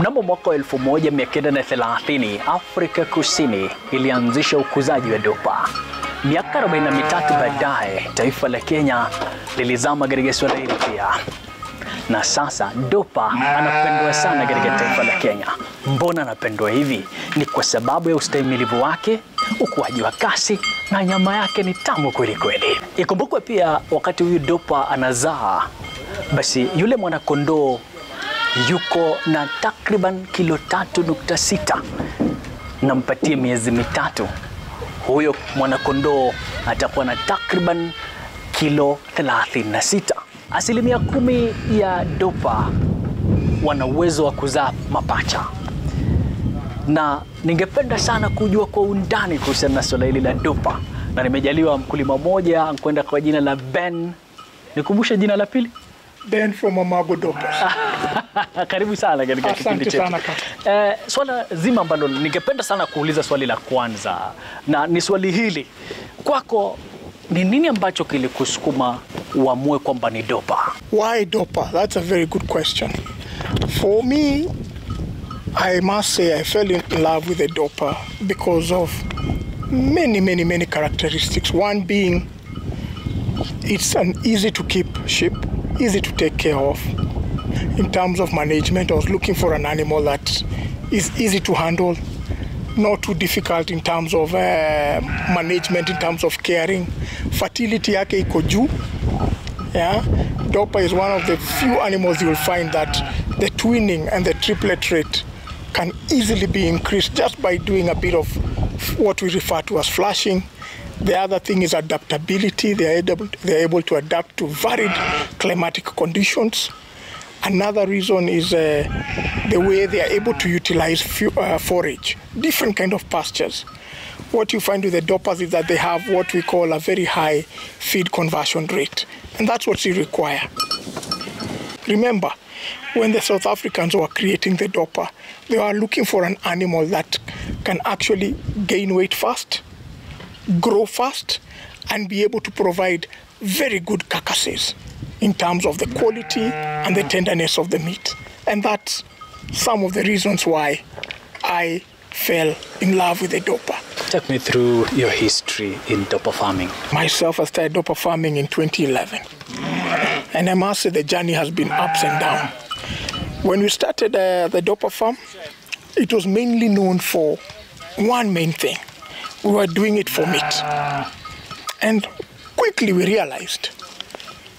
Mnamo mwaka 1930 Afrika Kusini ilianzisha ukuzaji wa Dorper. Miaka 43 baadaye taifa la Kenya lilizama katika swala hili pia. Na sasa Dorper anapendwa sana katika taifa la Kenya. Mbona anapendwa hivi? Ni kwa sababu ya ustahimilivu wake, ukuaji wa kasi na nyama yake ni tamu kweli kweli. Ikumbukwe pia wakati huyu Dorper anazaa, basi yule mwanakondoo yuko na takriban kilo 3.6. Nampatie miezi mitatu, huyo mwanakondoo atakuwa na takriban kilo 36. Asilimia 10 ya Dorper wana uwezo wa kuzaa mapacha. Na ningependa sana kujua kwa undani kuhusiana na swala hili la Dorper. Na nimejaliwa mkulima mmoja kwenda kwa jina la Ben. Nikumbushe jina la pili? Ben from Amago Dorper. Karibu sana katika kipindi chetu. Asante sana. Swala zima ambalo ningependa sana kuuliza, swali la kwanza, na ni swali hili. Kwako ni nini ambacho kilikusukuma uamue kwamba ni Dorper? Why Dorper? That's a very good question. For me, I must say I fell in love with the Dorper because of many characteristics. One being, it's an easy to keep sheep, easy to take care of. In terms of management, I was looking for an animal that is easy to handle, not too difficult in terms of management, in terms of caring. Fertility yake iko juu. Yeah, Dorper is one of the few animals you will find that the twinning and the triplet rate can easily be increased just by doing a bit of what we refer to as flashing. The other thing is adaptability. They are able to adapt to varied climatic conditions. Another reason is the way they are able to utilize forage, different kind of pastures. What you find with the Dorpers is that they have what we call a very high feed conversion rate, and that's what you require. Remember, when the South Africans were creating the Dorper, they were looking for an animal that can actually gain weight fast, grow fast, and be able to provide very good carcasses in terms of the quality and the tenderness of the meat. And that's some of the reasons why I fell in love with the Dorper. Take me through your history in Dorper farming. Myself, I started Dorper farming in 2011. And I must say the journey has been ups and downs. When we started the Dorper farm, it was mainly known for one main thing. We were doing it for meat. And quickly we realized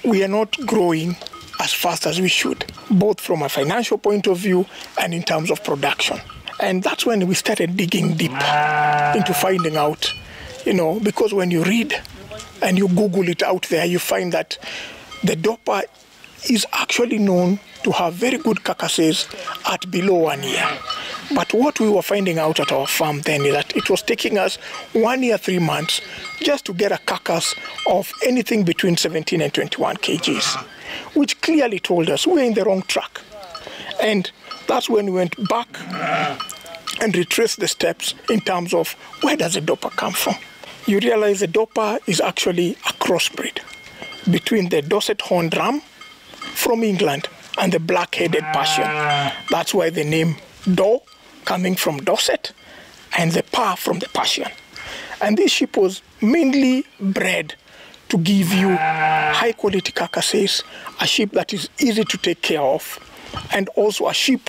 we are not growing as fast as we should, both from a financial point of view and in terms of production. And that's when we started digging deep into finding out, because when you read and you Google it out there, you find that the Dorper is actually known to have very good carcasses at below 1 year. But what we were finding out at our farm then is that it was taking us 1 year, 3 months just to get a carcass of anything between 17 and 21 kgs, which clearly told us we're in the wrong track. And that's when we went back and retraced the steps in terms of where does the Dorper come from. You realize the Dorper is actually a crossbreed between the Dorset horned ram from England and the black-headed Persian. That's why the name Dor coming from Dorset and the Pa from the Persian. And this sheep was mainly bred to give you high-quality carcasses, a sheep that is easy to take care of, and also a sheep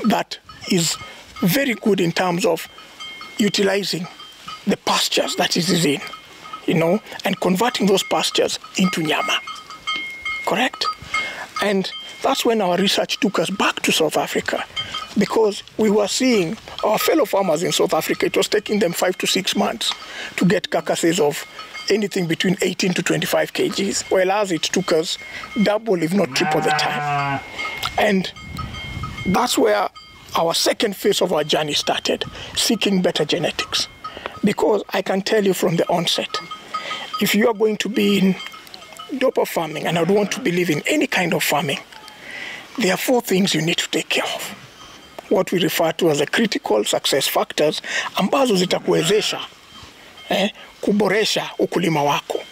that is very good in terms of utilizing the pastures that it is in, and converting those pastures into nyama. Correct? And that's when our research took us back to South Africa, because we were seeing our fellow farmers in South Africa, it was taking them 5 to 6 months to get carcasses of anything between 18 to 25 kgs, whereas it took us double, if not triple the time. And that's where our second phase of our journey started, seeking better genetics. Because I can tell you from the onset, if you are going to be in Dorper farming, and I would want to believe in any kind of farming, there are 4 things you need to take care of. What we refer to as the critical success factors, ambazo zitakuwezesha kuboresha ukulima wako.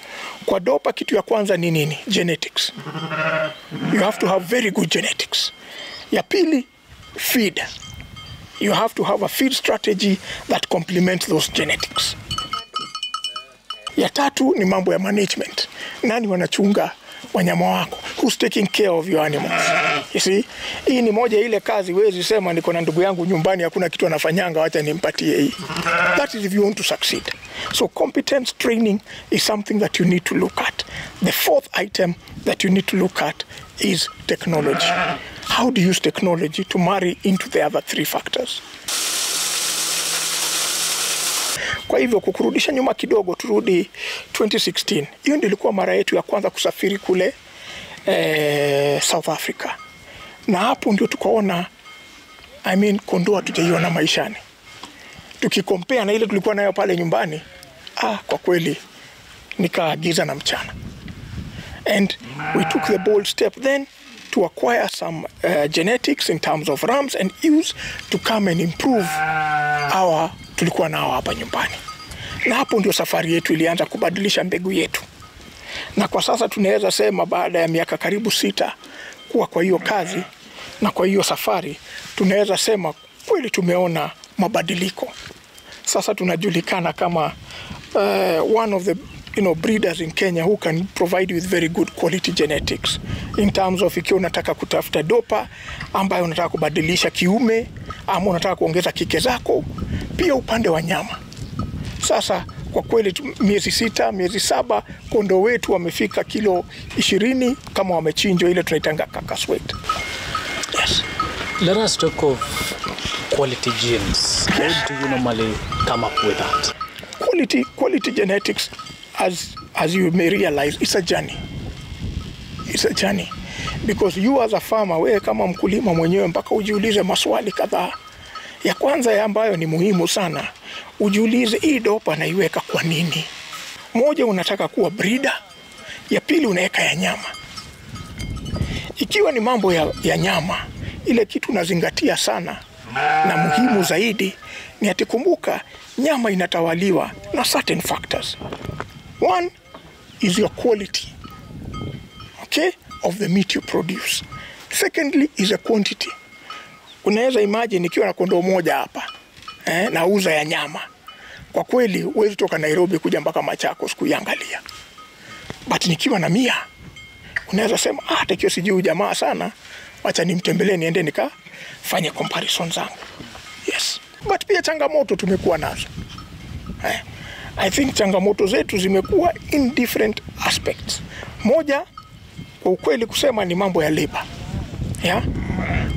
Kwa Dorper kitu ya kwanza ni nini? Genetics. You have to have very good genetics. Ya pili feed. You have to have a feed strategy that complements those genetics. Ya tatu ni mambo ya management. Nani wanachunga wanyama wako? Who's taking care of your animals? You see? Hii ni moja ile kazi wezi sema niko na ndugu yangu nyumbani hakuna kitu anafanyanga wacha nimpatie hii. That is if you want to succeed. So competence training is something that you need to look at. The fourth item that you need to look at is technology. How do you use technology to marry into the other three factors? Kwa hivyo kukurudisha nyuma kidogo turudi 2016. Hiyo ndio ilikuwa mara yetu ya kwanza kusafiri kule South Africa. Na hapo ndio tukaona kondoo hatujaiona maishani. Tukikompea na ile tulikuwa nayo pale nyumbani, kwa kweli nikaagiza na mchana. And we took the bold step then to acquire some genetics in terms of rams and ewes to come and improve our tulikuwa nao hapa nyumbani. Na hapo ndio safari yetu ilianza kubadilisha mbegu yetu. Na kwa sasa tunaweza sema baada ya miaka karibu 6 kuwa kwa hiyo kazi na kwa hiyo safari, tunaweza sema kweli tumeona mabadiliko. Sasa tunajulikana kama one of the breeders in Kenya who can provide you with very good quality genetics in terms of ikiwa unataka kutafuta Dorper ambayo unataka kubadilisha kiume ama unataka kuongeza kike zako, pia upande wa nyama. Sasa kwa kweli miezi 6, miezi 7 kondoo wetu wamefika kilo 20 kama wamechinjwa, ile tunaitanga carcass weight. Yes. Let us talk of quality genes. How do you normally come up with that? Quality genetics, as you may realize, it's a journey. It's a journey. Because you as a farmer, wewe kama mkulima mwenyewe mpaka ujiulize maswali kadhaa. Ya kwanza ambayo ni muhimu sana, ujiulize hii Dorper naiweka kwa nini? Moja, unataka kuwa breeder. Ya pili, unaweka ya nyama. Ikiwa ni mambo ya nyama, ile kitu unazingatia sana na muhimu zaidi ni ati kumbuka nyama inatawaliwa na certain factors. One is your quality, okay, of the meat you produce. Secondly is a quantity. Unaweza imagine ikiwa na kondoo moja hapa nauza ya nyama, kwa kweli huwezi toka Nairobi kuja mpaka Machakos kuiangalia. But nikiwa na 100, unaweza sema hata kio sijui jamaa sana, wacha nimtembelee niende nikafanye comparison zangu. Yes. But pia changamoto tumekuwa nazo. I think changamoto zetu zimekuwa in different aspects. Moja, kwa ukweli kusema, ni mambo ya labor. Yeah?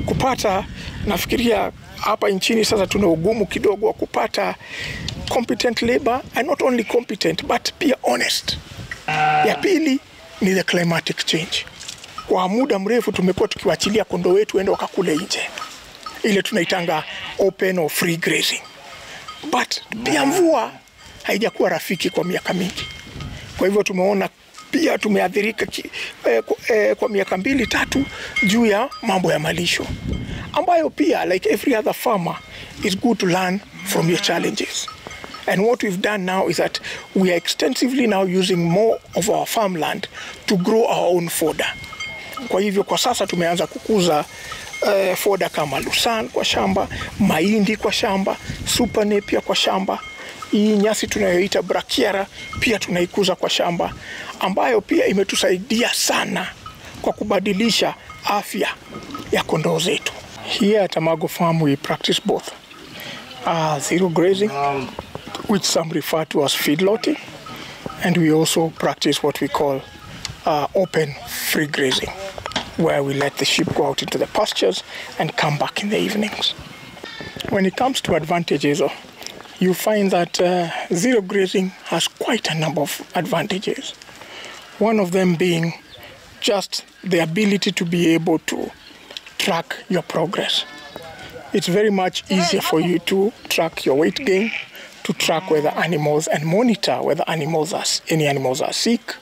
Kupata, nafikiria hapa nchini sasa tuna ugumu kidogo wa kupata competent labor, and not only competent but pia honest. Ya pili ni the climatic change. Kwa muda mrefu tumekuwa tukiwaachilia kondoo wetu waende wakakule nje, ile tunaitanga open or free grazing. But pia mvua haijakuwa rafiki kwa miaka mingi. Kwa hivyo tumeona pia tumeathirika kwa miaka 2-3 juu ya mambo ya malisho, ambayo pia like every other farmer is good to learn from your challenges. And what we've done now is that we are extensively now using more of our farmland to grow our own fodder. Kwa hivyo kwa sasa tumeanza kukuza fodder kama Lusan kwa shamba, mahindi kwa shamba, super napier kwa shamba. Hii nyasi tunayoita brachiara pia tunaikuza kwa shamba, ambayo pia imetusaidia sana kwa kubadilisha afya ya kondoo zetu. Here at Amago Farm we practice both zero grazing, which some refer to as feedlotting, and we also practice what we call open free grazing, where we let the sheep go out into the pastures and come back in the evenings. When it comes to advantages, you find that zero grazing has quite a number of advantages. One of them being just the ability to be able to track your progress. It's very much easier for you to track your weight gain, to track whether animals and monitor whether any animals are sick,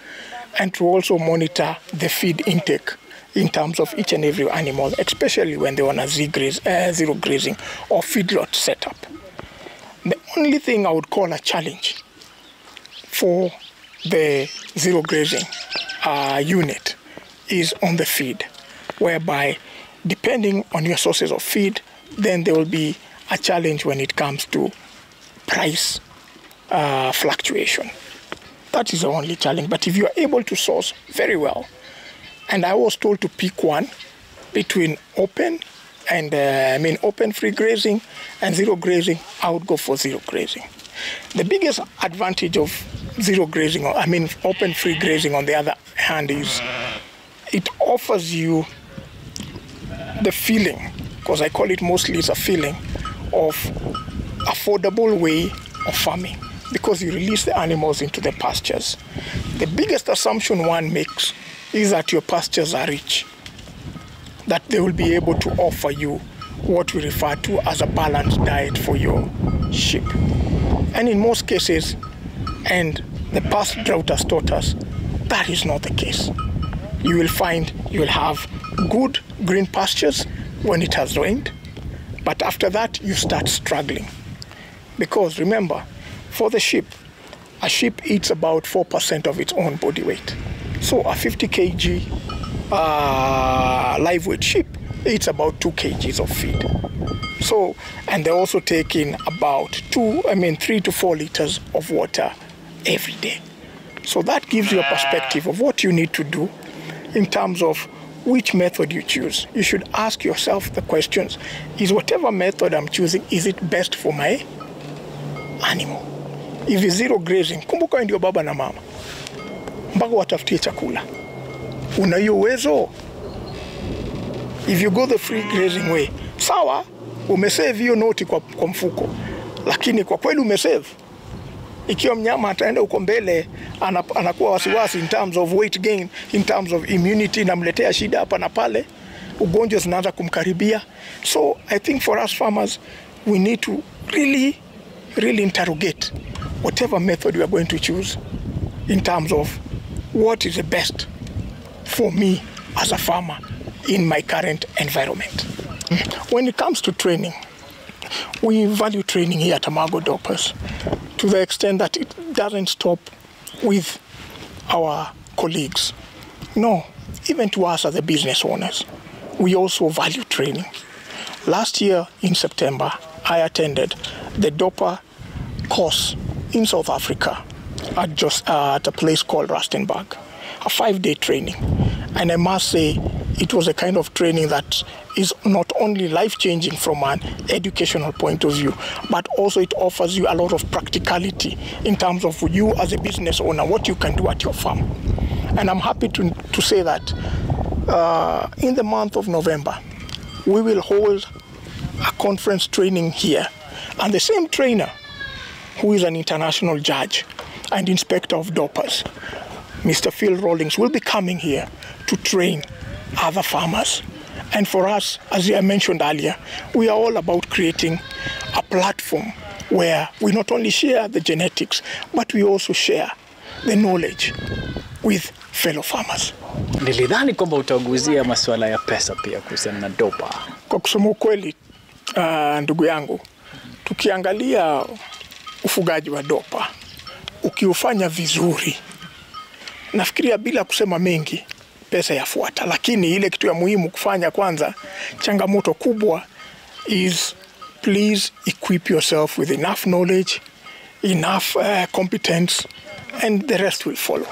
and to also monitor the feed intake in terms of each and every animal, especially when they're on a zero grazing or feedlot setup. The only thing I would call a challenge for the zero grazing unit is on the feed, whereby depending on your sources of feed then there will be a challenge when it comes to price fluctuation. That is the only challenge. But if you are able to source very well, and I was told to pick one between open and open free grazing and zero grazing, I would go for zero grazing. The biggest advantage of zero grazing, open free grazing on the other hand, is it offers you the feeling, because I call it mostly it's a feeling of affordable way of farming, because you release the animals into the pastures. The biggest assumption one makes is that your pastures are rich, that they will be able to offer you what we refer to as a balanced diet for your sheep. And in most cases, and the past drought has taught us, that is not the case. You will find you will have good green pastures when it has rained, but after that you start struggling. Because remember, for the sheep, a sheep eats about 4% of its own body weight. So a 50 kg live weight sheep eats about 2 kgs of feed. So, and they also take in about 3 to 4 liters of water every day. So that gives you a perspective of what you need to do in terms of which method you choose. You should ask yourself the questions, is whatever method I'm choosing, is it best for my animal? If it's zero grazing, kumbuka ndio baba na mama, mpaka watafutie chakula. Una hiyo uwezo? If you go the free grazing way, sawa, umesave hiyo noti kwa mfuko, lakini kwa kweli umesave. Ikiwa mnyama ataenda uko mbele, anakuwa wasiwasi in terms of weight gain, in terms of immunity, namletea shida hapa na pale, ugonjwa zinaanza kumkaribia. So I think for us farmers, we need to really interrogate whatever method we are going to choose in terms of what is the best for me as a farmer in my current environment. When it comes to training, we value training here at Amago Dorpers to the extent that it doesn't stop with our colleagues. No, even to us as the business owners, we also value training. Last year in September, I attended the Dorper course in South Africa at a place called Rustenburg, a 5-day training. And I must say, it was a kind of training that is not only life-changing from an educational point of view, but also it offers you a lot of practicality in terms of you as a business owner, what you can do at your farm. And I'm happy to say that in the month of November, we will hold a conference training here. And the same trainer, who is an international judge and inspector of Dorpers, Mr. Phil Rawlings, will be coming here to train other farmers. And for us, as I mentioned earlier, we are all about creating a platform where we not only share the genetics, but we also share the knowledge with fellow farmers. Nilidhani kwamba utaguzia masuala ya pesa pia kuhusiana na Dorper. Kwa kusema kweli, ndugu yangu, tukiangalia ufugaji wa Dorper, ukiufanya vizuri, nafikiria bila kusema mengi, pesa yafuata. Lakini ile kitu ya muhimu kufanya kwanza, changamoto kubwa is please equip yourself with enough knowledge, enough competence, and the rest will follow.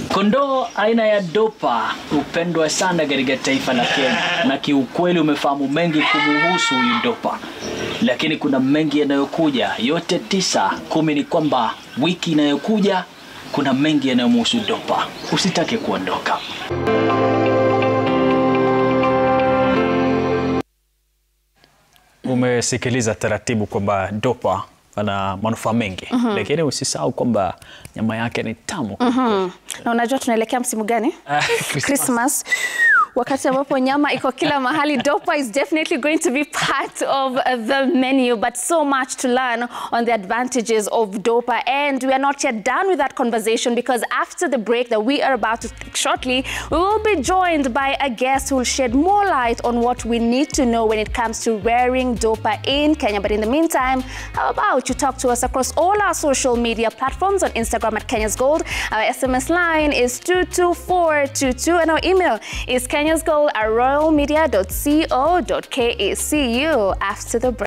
Kondoo aina ya Dorper hupendwa sana katika taifa la Kenya, na kiukweli umefahamu mengi kumhusu huyu Dorper. Lakini kuna mengi yanayokuja, yote 9, 10 ni kwamba wiki inayokuja kuna mengi yanayomhusu Dorper. Usitake kuondoka. Umesikiliza taratibu kwamba Dorper ana manufaa mengi, lakini usisahau kwamba nyama yake ni tamu. Na unajua tunaelekea msimu gani? Christmas. Wakati ambapo nyama iko kila mahali, Dorper is definitely going to be part of the menu, but so much to learn on the advantages of Dorper. And we are not yet done with that conversation, because after the break that we are about to take shortly, we will be joined by a guest who will shed more light on what we need to know when it comes to rearing Dorper in Kenya. But in the meantime, how about you talk to us across all our social media platforms on Instagram at Kenya's Gold. Our SMS line is 22422 and our email is Kenya Kenya's Gold at royalmedia.co.ke. See you after the break.